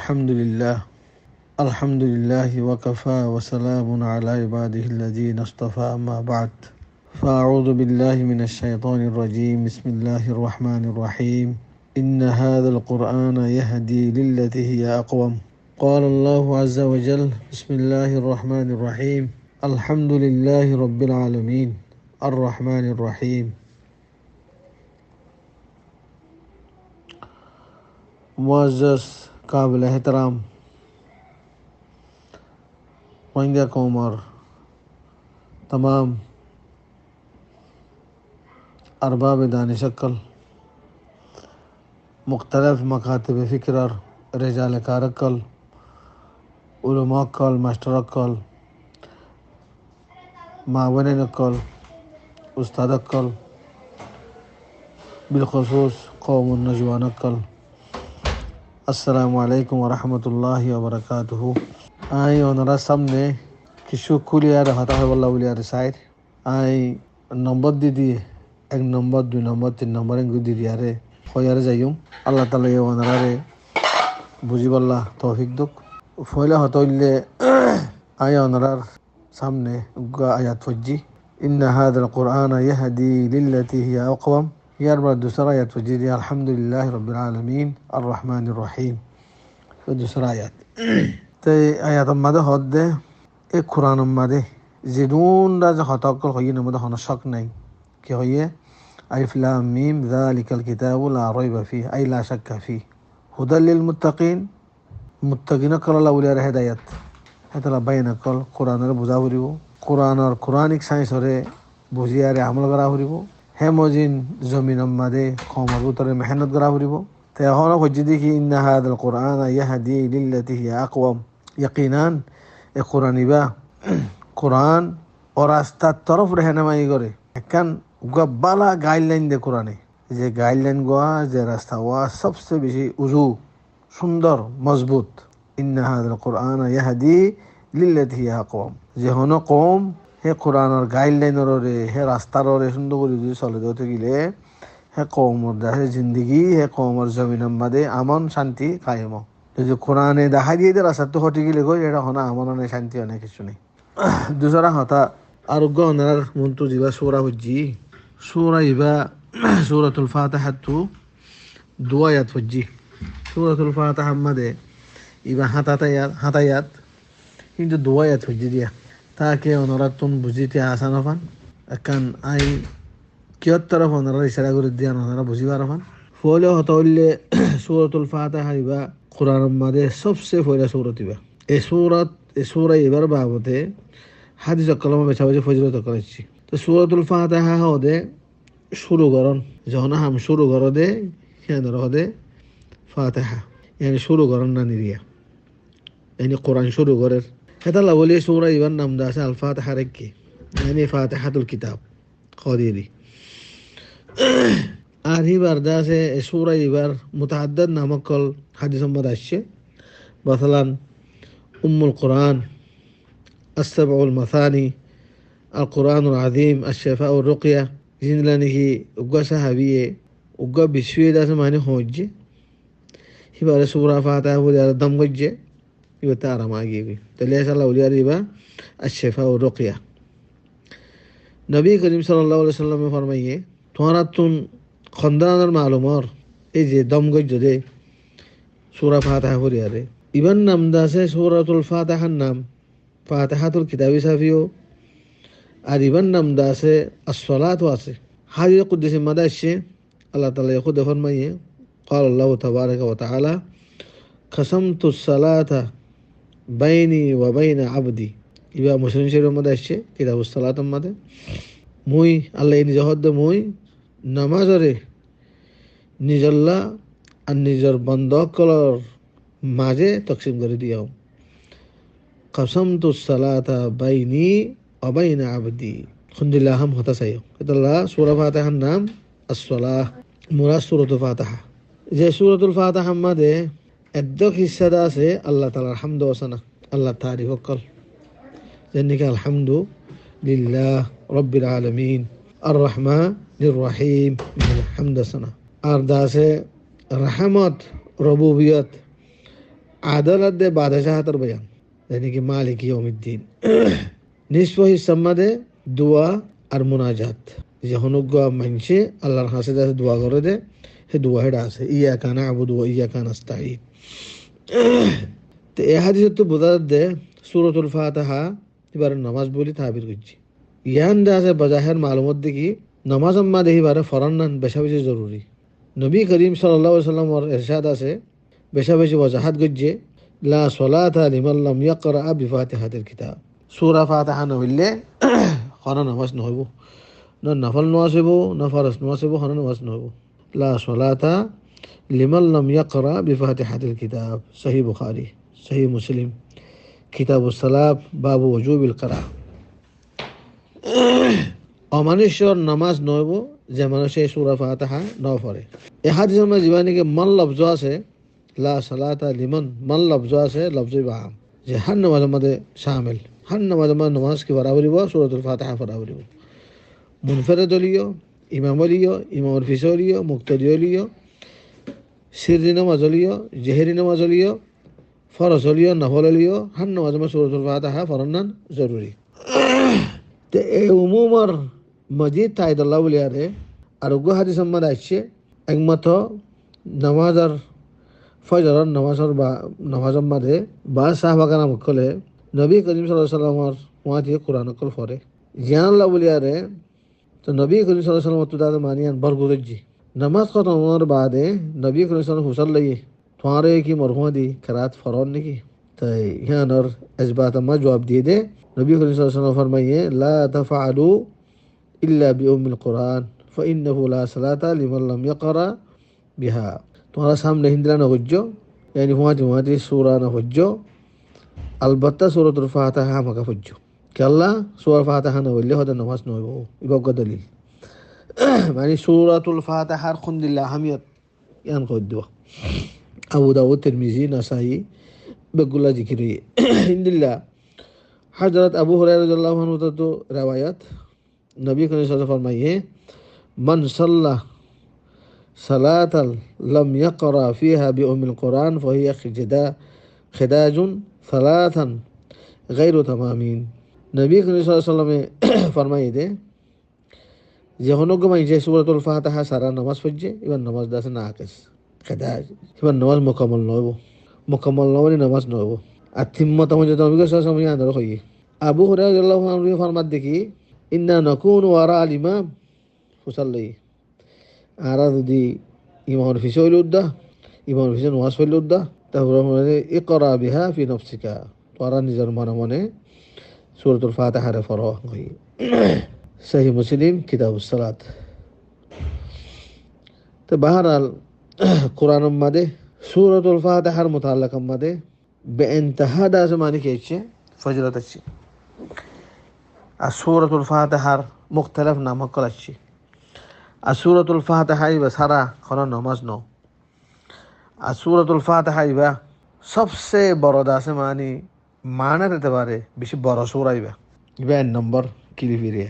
الحمد لله الحمد لله وكفى وسلام على عباده الذين اصطفى أما بعد فأعوذ بالله من الشيطان الرجيم بسم الله الرحمن الرحيم إن هذا القرآن يهدي للتي هي أقوم قال الله عز وجل بسم الله الرحمن الرحيم الحمد لله رب العالمين الرحمن الرحيم मुअज़्ज़ज़ काबिल एहतराम रोहिंग्या कौम और तमाम अरबाब दानिश अक्ल मुख्तलिफ मकातब फ़िक्र और रिजाल कार अक्ल उलमा अक्ल मास्टर अक्ल मावन अक्ल उस्ताद अक्ल बिलखुसूस कौम नजवान अक्ल अस्सलामु अलैकुम वरहमतुल्लाहि वबरकातुहु। आई ओनरा सामने किशु कुलियार हता है वल्ला उलियार साइड आई नंबर दी दिए एक नंबर दो नंबर तीन नंबर एंग दी दिया रे खोयारे जायूं अल्लाह ताला ये ओनरा रे बुझी वल्ला तौफीक दुक फैला हतो इल्ले आई ओनरा सामने उगा आयत फज्जी इन्ना हादल कुरान यहदी लिल्लती हिया अक़वम यार बार दूसरा आयत फज्जी अल्हम्दुलिल्लाह रब्बिल आलमीन अर्रहमानिर रहीम तो दूसरा आयत ते आयत मदे हदे एक कुरान मदे जिदून राज हतकल होई न मदे हना शक नहीं कि होई अलिफ लाम मीम ज़ालिकल किताबु ला रैब फीह आई ला शक्क फीह हुदल लिल मुत्तकीन मुत्तकीन कला उलिया हिदायत हेतला बैन कल कुरान रे बुझा हुरिबो कुरान और कुरानिक साइंस रे बुझिया रे अमल करा हुरिबो हेमोजिन जमीन मदे कौमर उतरे मेहनत करा हुरिबो ते होना फज्जी कि इन हादल कुरान यहदी लिल्लती हिया अक़वम यकीनन ए कुरानिबा कुरान और रास्ता तरफ रहनुमाई करे एकन गब्बाला गाइडलाइन दे कुराने जे गाइडलाइन गोआ जे रास्ता वा सबसे बेশি उजू सुंदर मजबूत इन हादल कुरान यहदी लिल्लती हिया अक़वम जे होना कौम हे कुरान और गाइडलाइन रे हे रास्ता रे सुंदर করে চলে যেতে গেলে হে কওমর দাহে जिंदगी हे কওমর জমিন মধ্যে আমন শান্তি কায়েম যদি কোরআনে দেখা দিয়ে দে রাস্তা তো হটে গেলে কই এটা হনা আমন না শান্তি অনেক কিছু নেই দুসরা হতা আরোগ্য অনার মন্ত্র জিবা সূরা হজ্জি সূরা ইবা সূরাতুল ফাতিহা তু দুআয়াত হজ্জি সূরাতুল ফাতিহা মধ্যে ইবা হাতায়াত কিন্তু দুআয়াত হজ্জি দিয়া ताकि ओनरा तुम बुझीते आसान हफान अकान आई कियत तरफ ओनरा इशारा कर दिया ओनरा बुझी बारफान फोले हतौले सूरतुल फातिहा इबा कुरान मदे सबसे फैला सूरत इबा ए सूरा इबार बाबते हादिस कलम बेचाबे फजिलत करछि तो सूरतुल फातिहा होदे शुरू करन जहना हम शुरू कर दे यानी रहदे फातिहा यानी शुरू करन ना निरिया यानी कुरान शुरू करे हेतला बोले सूरा इबार नाम दासे अल फातिहा रखी यानी फातिहातुल किताब खदीरी आधी बार दासे सूरा इबार मुतअद्दिद नामक कल हदीस मदाशे मसलन उम्मुल कुरान अस्सबउल मसानी अल कुरानुल अज़ीम अश्शिफाउर रुक़या जिनलानी की उग्गा सहाबिये उग्गा बिस्वी दासे माने होजे हिबार सूरा फातिहा हो दम गज्जे इबतारा मागी भी तो लेसा उलिया रिबा अश्शिफा और रुक़या नबी करीम सल्लल्लाहु अलैहि वसल्लम ने फरमाइए तुम्हारा तुम खंदानर मालूम और ए जे दम गज दे सूरा फातिहा हो रिया रे इबन नामदा से सूरतुल फातिहा नाम फातिहातुल किताबी साफियो और इबन नामदा से अस्सलात वासे हाजी कुद्दस मदाशे अल्लाह ताला खुद फरमाइए क़ाल अल्लाह तबारक व तआला क़समतुस सलाता बैनी व बैन अब्दी इबा मुस्लिम शरीर मदे आछे किताबुस सालात मदे मुई अल्लाह निज हद मुई नामाज रे निजल्ला और निजर बंदकलर माजे तकसीम कर दिया क़समतुस सलाता बैनी व बैन अब्दी खुंदिल्ला हम होता सयो कतला सूरा फातिहा नाम अस्सलाह मुराद सूरतुल फातिहा जे सूरतुल फातिहा मदे अद्दक हिस्सा दासे अल्लाह ताला हम्द व सना अल्लाह तारीफ कल जन्निका अल्हम्दु लिल्लाह रब्बिल आलमीन अर्रहमानिर रहीम हम्द सना और दासे रहमत रबूबियत আদালত দে বাদশাহতর বয়ান यानी कि মালিক ইয়াউমিদ্দিন নিসফ হিসার মধ্যে দোয়া আর মুনাজাত যে হনুগ্গা মানছে আল্লাহর কাছে যাতে দোয়া করে দে হে দোয়া হেডা আছে ইয়াকা না'বুদু ওয়া ইয়াকা নাস্তাঈন তো এই হাদিসে তো বোঝা দে সূরাতুল ফাতিহা এবারে নামাজ বলি তাবির করছি ইয়ান দে আছে বাজাহের মালুমাত দেখি নামাজ আম্মা দেহি বারে ফরান্নান বেশা বেশি জরুরি নবী করিম সাল্লাল্লাহু আলাইহি ওয়াসাল্লামর ইরশাদ আছে বেশা বেশি ওয়াজাহাত গজ্জে লা সলাতা লিমান লাম ইয়াকরা বিফাতিহাতিল কিতাব সূরা ফাতিহা নইলে কোন নামাজ নহব না নফল নামাজ হইব না ফরজ নামাজ হইব কোন নামাজ নহব লা সলাতা লিমান লাম ইয়াকরা বিফাতিহাতিল কিতাব সহিহ বুখারী সহিহ মুসলিম কিতাবুস সালাত বাবু ওজুবিল কিরা অমানুষর নামাজ নহব যে মানুষে সূরা ফাতিহা ন পড়ে এই হাদিসের মধ্যে জীবানী কে মান লফজ আছে লা সালাতা লিমান মান লফজ আছে লফজ বাম যে হর নামাজের মধ্যে শামিল হর নামাজের মধ্যে নামাজ কি বরাবরি বা সূরাতুল ফাতিহা বরাবরি মুনফারিদ লিও ইমাম লিও ইমাম ফিসলিও মুক্তাদি লিও সিররি নামাজ লিও জেহরি নামাজ লিও ফরজ লিও নফল লিও হর নামাজের মধ্যে সূরাতুল ফাতিহা পড়ান জরুরি তো এই উমুমার মজিদ তাইদুল্লাহ বলিয়ারে আর উগ্র হাদিস মধ্যে আসছে একমাত্র নামাজ আর ফজর নামাজের বা নামাজের মধ্যে বা সাহাবাগানা মুখলে নবী করিম সাল্লাল্লাহু আলাইহি ওয়াসাল্লামর ওয়াতি কোরআন কল পড়ে জানাল্লাহ বলিয়ারে তো নবী করিম সাল্লাল্লাহু আলাইহি ওয়াসাল্লাম তাদের মানিয়ান বরগুরজি নামাজ খতম হওয়ার বাদে নবী করিম সাল্লাল্লাহু আলাইহি ওয়াসাল্লাম লইয়ে তোমারে কি মরহুমা দি কিরাত ফরন নাকি তাই ইয়ানোর ইসবাত মা জবাব দিয়ে দে নবী করিম সাল্লাল্লাহু আলাইহি ওয়াসাল্লাম ফরমাইয়ে লা তাফআলু ইল্লা বিউমিল কুরআন ফাইন্নাহু লা সালাতা লিমান লাম ইয়াকরা বিহা তোমার সামনে হিন্দরা না হজ্জো यानी হুমাতি সূরা না হজ্জো আলবাত্তা সূরাতুল ফাতিহা মাকা হজ্জো কেল্লা সূরা ফাতিহা না হইলে হদা নামাজ নয় ইবাগ দলিল মানে সূরাতুল ফাতিহার খুনদিল্লাহ আহমিয়ত ইয়ান কইদো আবু দাউদ তিরমিজি নাসাই বেগুলা জিকিরি ইনদিল্লাহ হযরত আবু হুরায়রা রাদিয়াল্লাহু আনহু তো riwayat নবী করিম সাল্লাল্লাহু আলাইহি ওয়াসাল্লাম ফরমায়ে মান সাল্লা সালাতাল লাম ইয়াকরা ফিহা বিউমিল কুরআন ফাহিয়া খিদাজুন সালাতান গায়রু তামামিন নবী করিম সাল্লাল্লাহু আলাইহি ওয়াসাল্লামে ফরমায়ে দে যে হনগো মাইজে সূরাতুল ফাতিহা সারা নামাজ পড়ছে এবার নামাজ দাসে না আকেস খিদাজ এবার নামাজ মুকাম্মাল নয় নামাজ নয় আর থিম্মত মধ্যে নবী করিম সাল্লাল্লাহু আলাইহি ওয়াসাল্লাম হই আবু হুরায়রা রাদিয়াল্লাহু আনহু ফরমাত দেখি ইন্না নাকুনু ওয়ারা আল ইমাম ফুসাল্লি আর যদি ইমাম ফিসে হইল উদ্দা ইমাম ফিসে নামাজ হইল উদ্দা তারপরে ইকরা বিহা ফি নফসিকা তোরা নিজের মনে মনে সূরাতুল ফাতিহা রে পড়ো হই সহিহ মুসলিম কিতাবুস সালাত তো বাহরাল কোরআনের মধ্যে সূরাতুল ফাতিহার মুতাআল্লিক মধ্যে বেইনতাহা দাস মানে কি আছে ফজলত আছে আর সূরাতুল ফাতিহার মুখতালিফ নাম কল আছে আর সূরাতুল ফাতিহা ইবা সারা কোন নামাজ ন আর সূরাতুল ফাতিহা ইবা সবচেয়ে বড় দাসে মানে মানার এতে পারে বেশি বড় সূরা ইবা এক নম্বর কিলি ফিরিয়ে